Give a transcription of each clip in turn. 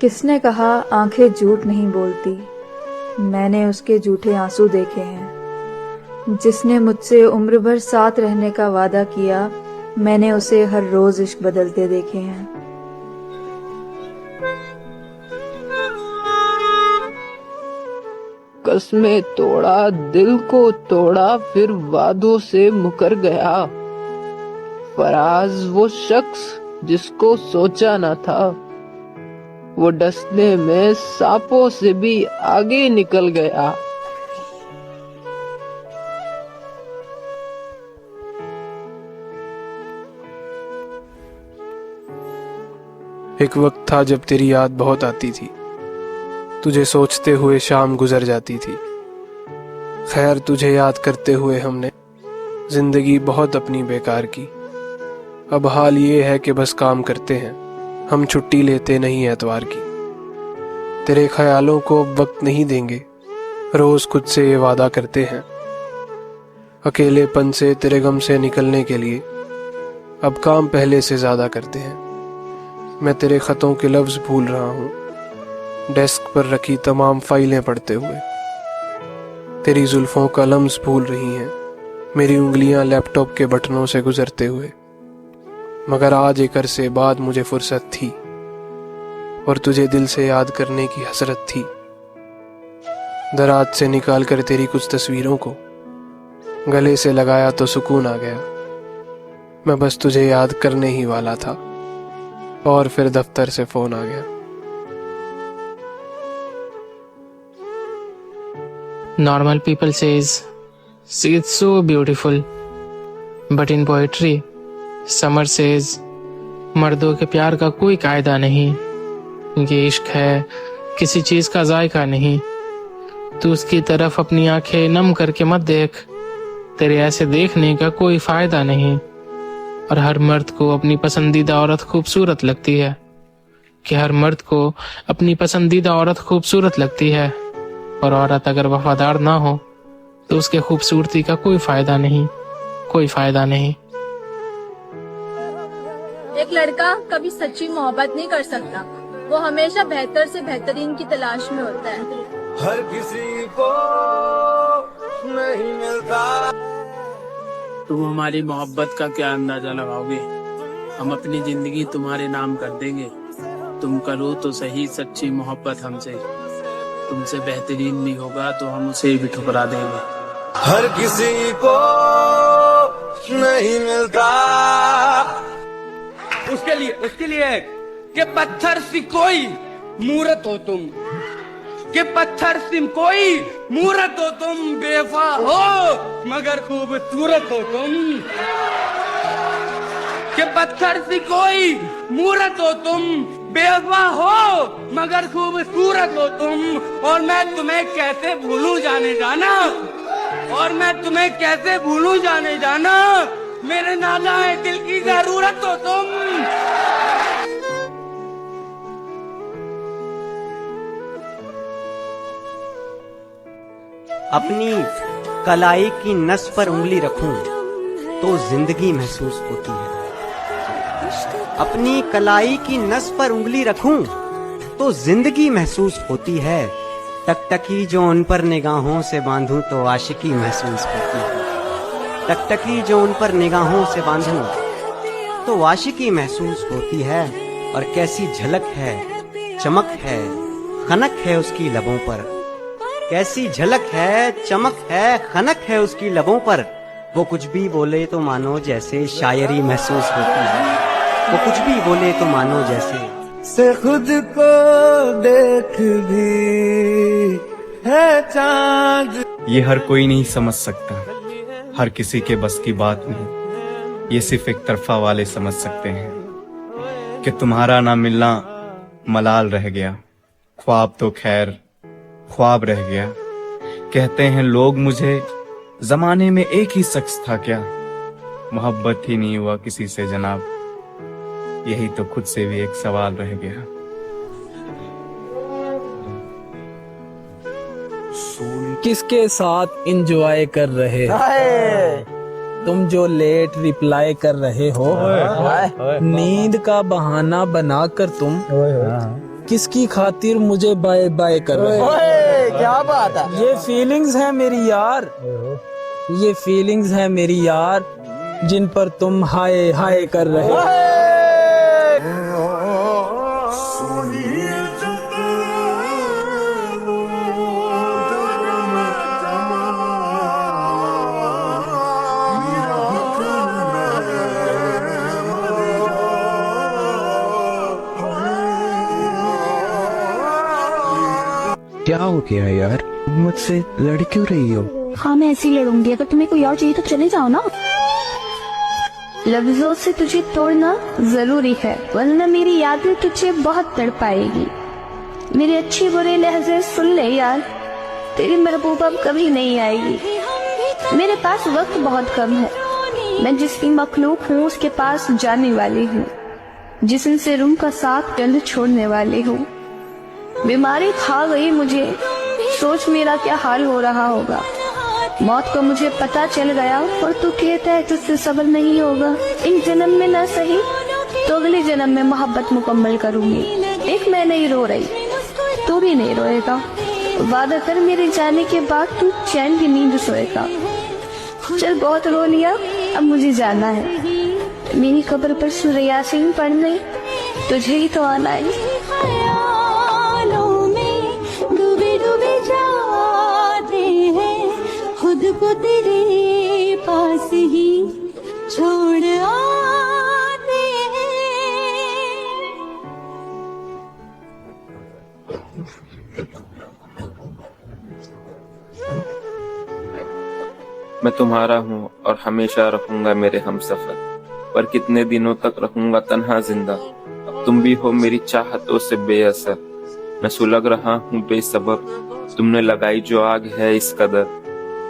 किसने कहा आंखें झूठ नहीं बोलती? मैंने उसके झूठे आंसू देखे हैं। जिसने मुझसे उम्र भर साथ रहने का वादा किया, मैंने उसे हर रोज इश्क बदलते देखे हैं। कसमें तोड़ा, दिल को तोड़ा, फिर वादों से मुकर गया। फराज वो शख्स जिसको सोचा न था, वो डसने में सांपों से भी आगे निकल गया। एक वक्त था जब तेरी याद बहुत आती थी, तुझे सोचते हुए शाम गुजर जाती थी। खैर तुझे याद करते हुए हमने जिंदगी बहुत अपनी बेकार की। अब हाल ये है कि बस काम करते हैं, हम छुट्टी लेते नहीं एतवार की। तेरे ख्यालों को अब वक्त नहीं देंगे, रोज खुद से ये वादा करते हैं। अकेलेपन से तेरे गम से निकलने के लिए अब काम पहले से ज्यादा करते हैं। मैं तेरे खतों के लफ्ज भूल रहा हूँ, डेस्क पर रखी तमाम फाइलें पढ़ते हुए। तेरी जुल्फों का लम्स भूल रही हैं, मेरी उंगलियां लैपटॉप के बटनों से गुजरते हुए। मगर आज एक अरसे बाद मुझे फुर्सत थी और तुझे दिल से याद करने की हसरत थी। दराज से निकाल कर तेरी कुछ तस्वीरों को गले से लगाया तो सुकून आ गया। मैं बस तुझे याद करने ही वाला था और फिर दफ्तर से फोन आ गया। Normal people says she is so beautiful, but in poetry, Summer says मर्दों के प्यार का कोई कायदा नहीं। ये इश्क है, किसी चीज का जायका नहीं। तू उसकी तरफ अपनी आंखें नम करके मत देख, तेरे ऐसे देखने का कोई फायदा नहीं। और हर मर्द को अपनी पसंदीदा औरत खूबसूरत लगती है, कि हर मर्द को अपनी पसंदीदा औरत खूबसूरत लगती है। और औरत अगर वफादार ना हो तो उसके खूबसूरती का कोई फायदा नहीं, कोई फायदा नहीं। एक लड़का कभी सच्ची मोहब्बत नहीं कर सकता, वो हमेशा बेहतर से बेहतरीन की तलाश में होता है। हर किसी को नहीं मिलता। तुम हमारी मोहब्बत का क्या अंदाजा लगाओगे? हम अपनी जिंदगी तुम्हारे नाम कर देंगे। तुम करो तो सही सच्ची मोहब्बत हमसे, तुमसे बेहतरीन नहीं होगा तो हम उसे भी ठुकरा देंगे। हर किसी को नहीं मिलता। उसके लिए कि पत्थर सी कोई मूरत हो तुम, कि पत्थर सी कोई मूरत हो तुम, बेवफा हो मगर खूबसूरत हो तुम। कि पत्थर सी कोई मूरत हो तुम, बेवफा हो मगर खूबसूरत हो तुम। और मैं तुम्हें कैसे भूलूं जाने जाना, और मैं तुम्हें कैसे भूलूं जाने जाना। मेरे नाना है दिल की जरूरत हो तुम। अपनी कलाई की नस पर उंगली रखूं तो जिंदगी महसूस होती है। अपनी कलाई की नस पर उंगली रखूं तो जिंदगी महसूस होती है। टकटकी जो उन पर निगाहों से बांधूं तो आशिकी महसूस होती है। टकटकी जो उन पर निगाहों से बांधूं तो आशिकी महसूस होती है। और कैसी झलक है, चमक है, खनक है उसकी लबों पर। कैसी झलक है, चमक है, खनक है उसकी लबों पर। वो कुछ भी बोले तो मानो जैसे शायरी महसूस होती है। वो कुछ भी बोले तो मानो जैसे से खुद को देख भी है चांद। ये हर कोई नहीं समझ सकता, हर किसी के बस की बात नहीं। ये सिर्फ एक तरफा वाले समझ सकते हैं कि तुम्हारा ना मिलना मलाल रह गया। ख्वाब तो खैर ख्वाब रह गया। कहते हैं लोग मुझे जमाने में एक ही शख्स था क्या, मोहब्बत ही नहीं हुआ किसी से जनाब। यही तो खुद से भी एक सवाल रह गया। किसके साथ इंजॉय कर रहे हो तुम, जो लेट रिप्लाई कर रहे हो। नींद का बहाना बनाकर तुम किसकी खातिर मुझे बाय बाय कर रहे हो? क्या बात है? ये फीलिंग्स है मेरी यार, ये फीलिंग्स है मेरी यार, जिन पर तुम हाय हाय कर रहे हो। क्या हो गया यार, मुझसे लड़ क्यों रही हो? हाँ मैं ऐसे ही लड़ूंगी, अगर तुम्हें कोई और चाहिए तो चले जाओ ना। लफ्जों से तुझे तोड़ना जरूरी है, वरना मेरी यादें तुझे बहुत तड़पाएगी। मेरे अच्छे बुरे लहजे सुन ले यार, तेरी महबूबा अब कभी नहीं आएगी। मेरे पास वक्त बहुत कम है, मैं जिसकी मखलूक हूँ उसके पास जाने वाली हूँ, जिस्म से रूह का साथ जल्द छोड़ने वाली हूँ। बीमारी खा गई मुझे, सोच मेरा क्या हाल हो रहा होगा। मौत को मुझे पता चल गया और तू कहता है तुझसे सब्र नहीं होगा। इन जन्म में ना सही तो अगले जन्म में मोहब्बत मुकम्मल करूंगी। एक मैं नहीं रो रही, तू भी नहीं रोएगा। वादा कर मेरे जाने के बाद तू चैन की नींद सोएगा। चल बहुत रो लिया, अब मुझे जाना है। मेरी कब्र पर सूरह यासीन पढ़ने तुझे ही तो आना है। खुद को तेरे पास ही छोड़ आते हैं। मैं तुम्हारा हूँ और हमेशा रहूंगा मेरे हमसफर, पर कितने दिनों तक रहूंगा तन्हा जिंदा। अब तुम भी हो मेरी चाहतों से बेअसर, मैं सुलग रहा हूँ बेसबब। तुमने लगाई जो आग है इस कदर,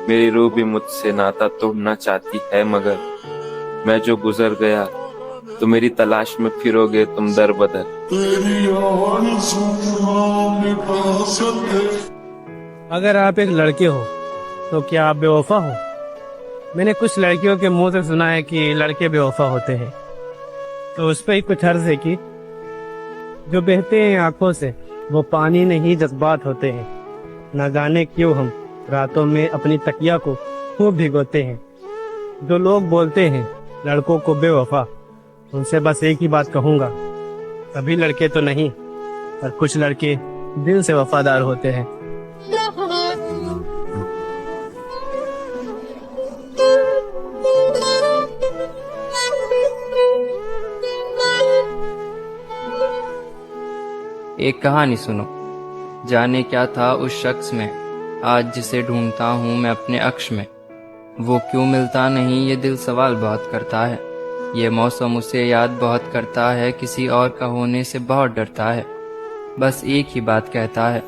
मेरी रूह भी मुझसे नाता तोड़ना चाहती है, मगर मैं जो गुजर गया तो मेरी तलाश में फिरोगे तुम दर बदर। अगर आप एक लड़के हो तो क्या आप बेवफा हो? मैंने कुछ लड़कियों के मुंह से सुना है कि लड़के बेवफा होते हैं, तो उस पर ही कुछ अर्ज है कि जो बहते हैं आंखों से वो पानी नहीं जज्बात होते हैं। न जाने क्यों हम रातों में अपनी तकिया को खूब भिगोते हैं। जो लोग बोलते हैं लड़कों को बेवफा, उनसे बस एक ही बात कहूँगा, सभी लड़के तो नहीं, पर कुछ लड़के दिल से वफादार होते हैं। एक कहानी सुनो। जाने क्या था उस शख्स में, आज जिसे ढूंढता हूँ मैं अपने अक्ष में। वो क्यों मिलता नहीं ये दिल सवाल बहुत करता है। ये मौसम उसे याद बहुत करता है, किसी और का होने से बहुत डरता है। बस एक ही बात कहता है,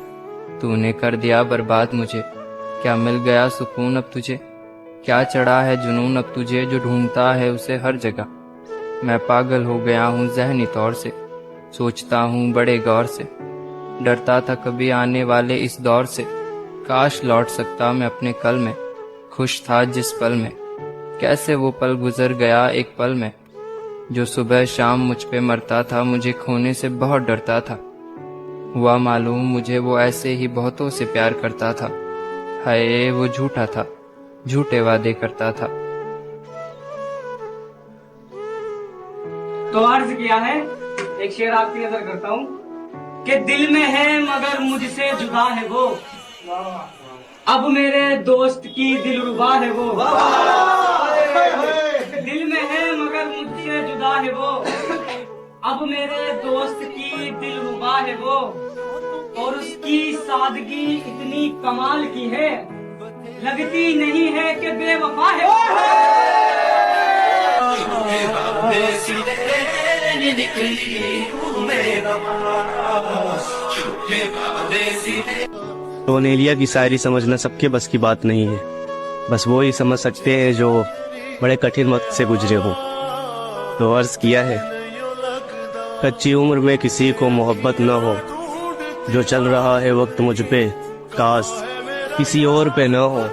तूने कर दिया बर्बाद मुझे। क्या मिल गया सुकून अब तुझे? क्या चढ़ा है जुनून अब तुझे, जो ढूंढता है उसे हर जगह। मैं पागल हो गया हूँ ज़हनी तौर से, सोचता हूँ बड़े गौर से। डरता था कभी आने वाले इस दौर से, काश लौट सकता मैं अपने कल में। खुश था जिस पल में, कैसे वो पल गुजर गया एक पल में। जो सुबह शाम मुझ पे मरता था, मुझे खोने से बहुत डरता था। हुआ मालूम मुझे वो ऐसे ही बहुतों से प्यार करता था। हाय वो झूठा था, झूठे वादे करता था। तो अर्ज किया है, एक शेर आपकी नजर करता हूँ कि दिल में है मगर मुझसे जुदा है वो, अब मेरे दोस्त की दिलरुबा है वो। दिल में है मगर मुझसे जुदा है वो, अब मेरे दोस्त की दिलरुबा है वो। और उसकी सादगी इतनी कमाल की है, लगती नहीं है कि बेवफा है टोनेलिया की शायरी समझना सबके बस की बात नहीं है, बस वो ही समझ सकते हैं जो बड़े कठिन वक्त से गुजरे हो। तो अर्ज किया है, कच्ची उम्र में किसी को मोहब्बत न हो, जो चल रहा है वक्त मुझ पे काश किसी और पे न हो।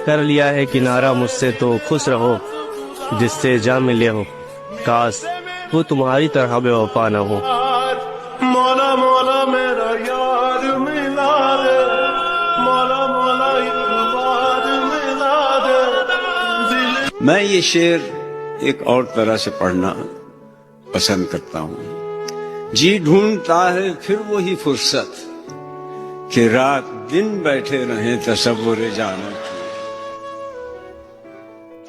कर लिया है किनारा मुझसे तो खुश रहो, जिससे जा मिले हो काश वो तुम्हारी तरह बेवफा न हो। यार मिला दे, मौला मौला एक बार मिला दे दिल। मैं ये शेर एक और तरह से पढ़ना पसंद करता हूँ। जी ढूंढता है फिर वही फुर्सत कि रात दिन बैठे रहें तसव्वुर जाने की।